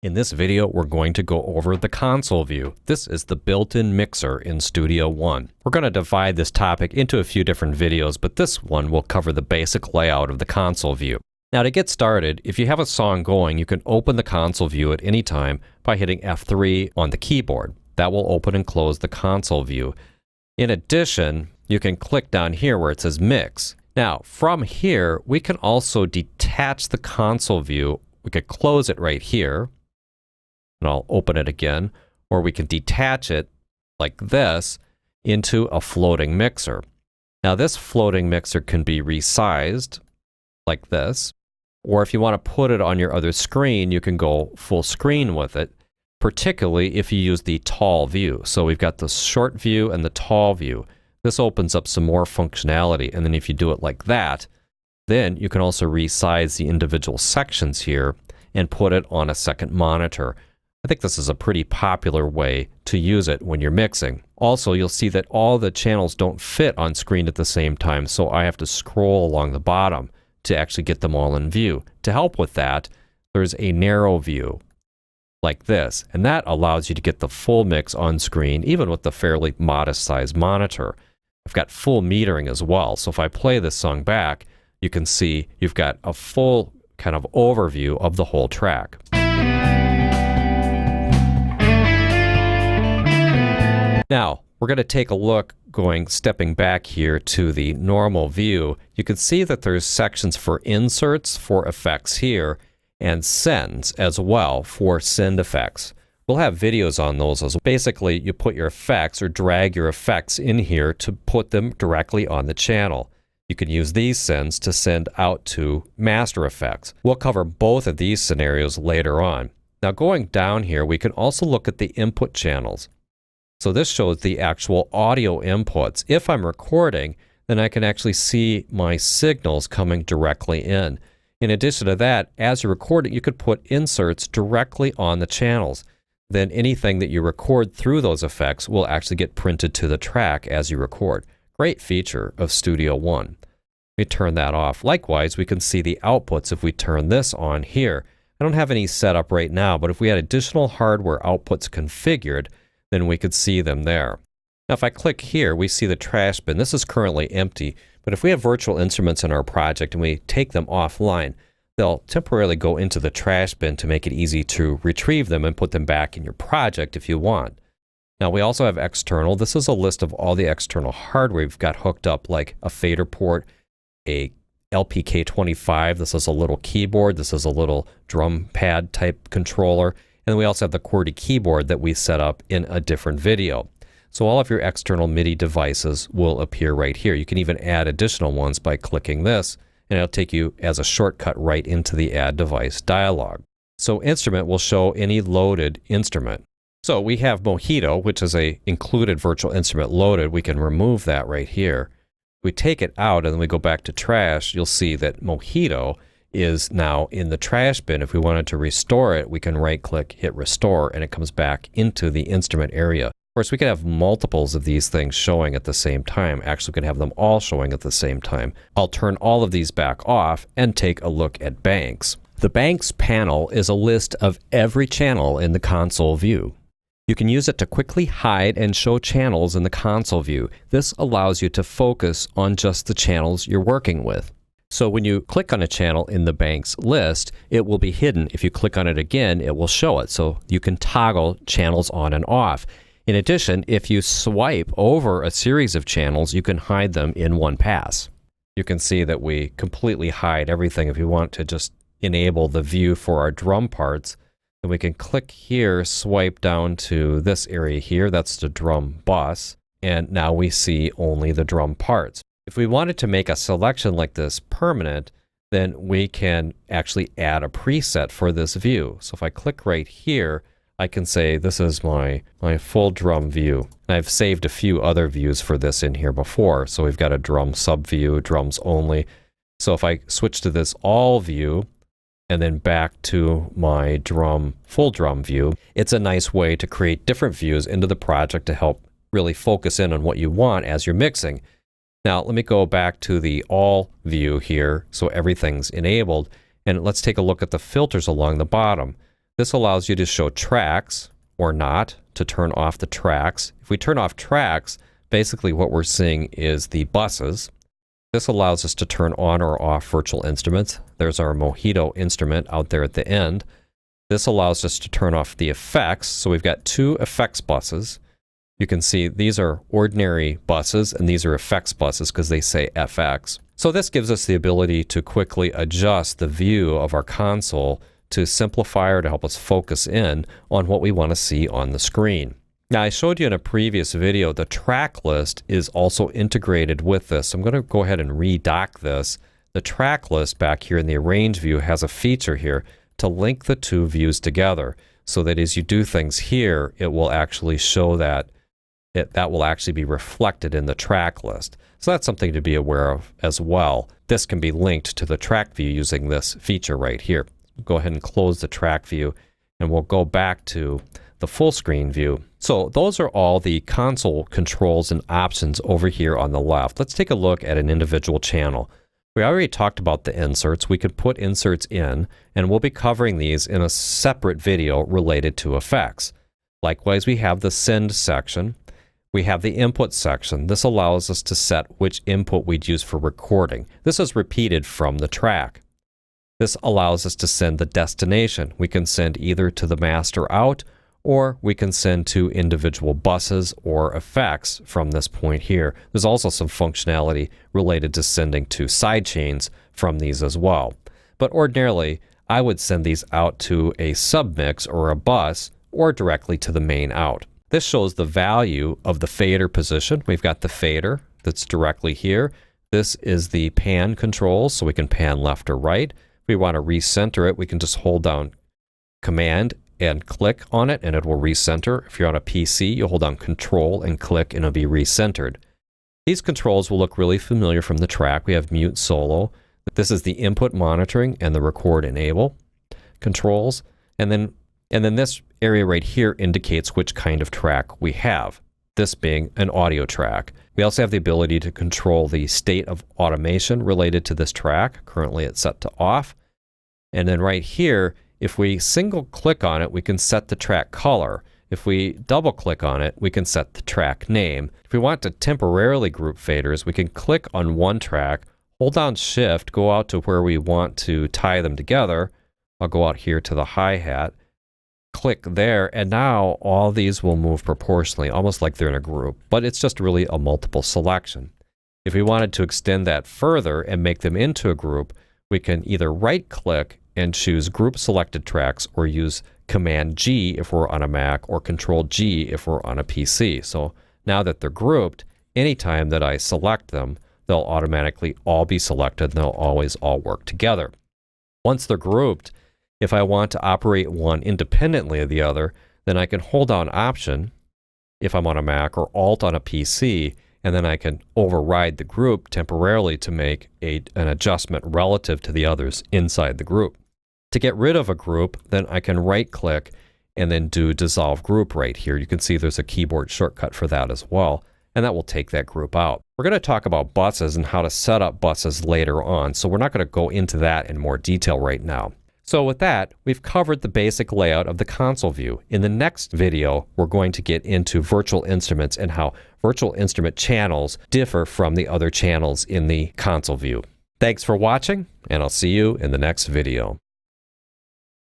In this video, we're going to go over the console view. This is the built-in mixer in Studio One. We're going to divide this topic into a few different videos, but this one will cover the basic layout of the console view. Now to get started, if you have a song going, you can open the console view at any time by hitting F3 on the keyboard. That will open and close the console view. In addition, you can click down here where it says Mix. Now, from here, we can also detach the console view. We could close it right here, and I'll open it again, or we can detach it like this into a floating mixer. Now, this floating mixer can be resized like this, or if you want to put it on your other screen, you can go full screen with it, particularly if you use the tall view. So we've got the short view and the tall view. This opens up some more functionality, and then if you do it like that, then you can also resize the individual sections here and put it on a second monitor. I think this is a pretty popular way to use it when you're mixing. Also, you'll see that all the channels don't fit on screen at the same time, so I have to scroll along the bottom to actually get them all in view. To help with that, there's a narrow view like this, and that allows you to get the full mix on screen, even with the fairly modest size monitor. I've got full metering as well, so if I play this song back, you can see you've got a full kind of overview of the whole track. Now, we're going to take a look stepping back here to the normal view. You can see that there's sections for inserts, for effects here, and sends as well for send effects. We'll have videos on those as well. Basically, you put your effects or drag your effects in here to put them directly on the channel. You can use these sends to send out to master effects. We'll cover both of these scenarios later on. Now going down here, we can also look at the input channels. So this shows the actual audio inputs. If I'm recording, then I can actually see my signals coming directly in. In addition to that, as you're recording, you could put inserts directly on the channels. Then anything that you record through those effects will actually get printed to the track as you record. Great feature of Studio One. We turn that off. Likewise, we can see the outputs if we turn this on here. I don't have any set up right now, but if we had additional hardware outputs configured, then we could see them there. Now, if I click here, we see the trash bin. This is currently empty, but if we have virtual instruments in our project and we take them offline, they'll temporarily go into the trash bin to make it easy to retrieve them and put them back in your project if you want. Now, we also have external. This is a list of all the external hardware we've got hooked up, like a fader port, a LPK25. This is a little keyboard. This is a little drum pad type controller. And then we also have the QWERTY keyboard that we set up in a different video. So all of your external MIDI devices will appear right here. You can even add additional ones by clicking this, and it'll take you as a shortcut right into the Add Device dialog. So Instrument will show any loaded instrument. So we have Mojito, which is a included virtual instrument loaded. We can remove that right here. If we take it out and then we go back to trash, you'll see that Mojito is now in the trash bin. If we wanted to restore it, we can right-click, hit Restore, and it comes back into the instrument area. Of course, we could have multiples of these things showing at the same time. Actually, we could have them all showing at the same time. I'll turn all of these back off and take a look at banks. The banks panel is a list of every channel in the console view. You can use it to quickly hide and show channels in the console view. This allows you to focus on just the channels you're working with. So when you click on a channel in the banks list, it will be hidden. If you click on it again, it will show it. So you can toggle channels on and off. In addition, if you swipe over a series of channels, you can hide them in one pass. You can see that we completely hide everything. If you want to just enable the view for our drum parts, then we can click here, swipe down to this area here. That's the drum bus. And now we see only the drum parts. If we wanted to make a selection like this permanent, then we can actually add a preset for this view. So if I click right here, I can say this is my full drum view. And I've saved a few other views for this in here before. So we've got a drum sub view, drums only. So if I switch to this all view and then back to my full drum view, it's a nice way to create different views into the project to help really focus in on what you want as you're mixing. Now, let me go back to the all view here, so everything's enabled, and let's take a look at the filters along the bottom. This allows you to show tracks or not, to turn off the tracks. If we turn off tracks, basically what we're seeing is the buses. This allows us to turn on or off virtual instruments. There's our Mojito instrument out there at the end. This allows us to turn off the effects. So we've got two effects buses. You can see these are ordinary buses and these are effects buses because they say FX. So this gives us the ability to quickly adjust the view of our console to simplify or to help us focus in on what we want to see on the screen. Now, I showed you in a previous video, the track list is also integrated with this. I'm going to go ahead and redock this. The track list back here in the Arrange view has a feature here to link the two views together so that as you do things here, it will actually show that that will actually be reflected in the track list. So that's something to be aware of as well. This can be linked to the track view using this feature right here. Go ahead and close the track view and we'll go back to the full screen view. So those are all the console controls and options over here on the left. Let's take a look at an individual channel. We already talked about the inserts. We could put inserts in, and we'll be covering these in a separate video related to effects. Likewise, we have the send section. We have the input section. This allows us to set which input we'd use for recording. This is repeated from the track. This allows us to send the destination. We can send either to the master out, or we can send to individual buses or effects from this point here. There's also some functionality related to sending to sidechains from these as well. But ordinarily, I would send these out to a submix or a bus or directly to the main out. This shows the value of the fader position. We've got the fader that's directly here. This is the pan controls, so we can pan left or right. If we want to recenter it, we can just hold down Command and click on it and it will recenter. If you're on a PC, you hold down Control and click and it'll be recentered. These controls will look really familiar from the track. We have mute solo. This is the input monitoring and the record enable controls. And then this area right here indicates which kind of track we have, this being an audio track. We also have the ability to control the state of automation related to this track. Currently it's set to off. And then right here, if we single click on it, we can set the track color. If we double click on it, we can set the track name. If we want to temporarily group faders, we can click on one track, hold down Shift, go out to where we want to tie them together. I'll go out here to the hi-hat, click there, and now all these will move proportionally, almost like they're in a group, but it's just really a multiple selection. If we wanted to extend that further and make them into a group, we can either right-click and choose Group Selected Tracks or use Command G if we're on a Mac or Control G if we're on a PC. So now that they're grouped, anytime that I select them, they'll automatically all be selected and they'll always all work together. Once they're grouped, if I want to operate one independently of the other, then I can hold down Option if I'm on a Mac or Alt on a PC, and then I can override the group temporarily to make an adjustment relative to the others inside the group. To get rid of a group, then I can right-click and then do Dissolve Group right here. You can see there's a keyboard shortcut for that as well, and that will take that group out. We're going to talk about buses and how to set up buses later on, so we're not going to go into that in more detail right now. So with that, we've covered the basic layout of the console view. In the next video, we're going to get into virtual instruments and how virtual instrument channels differ from the other channels in the console view. Thanks for watching, and I'll see you in the next video.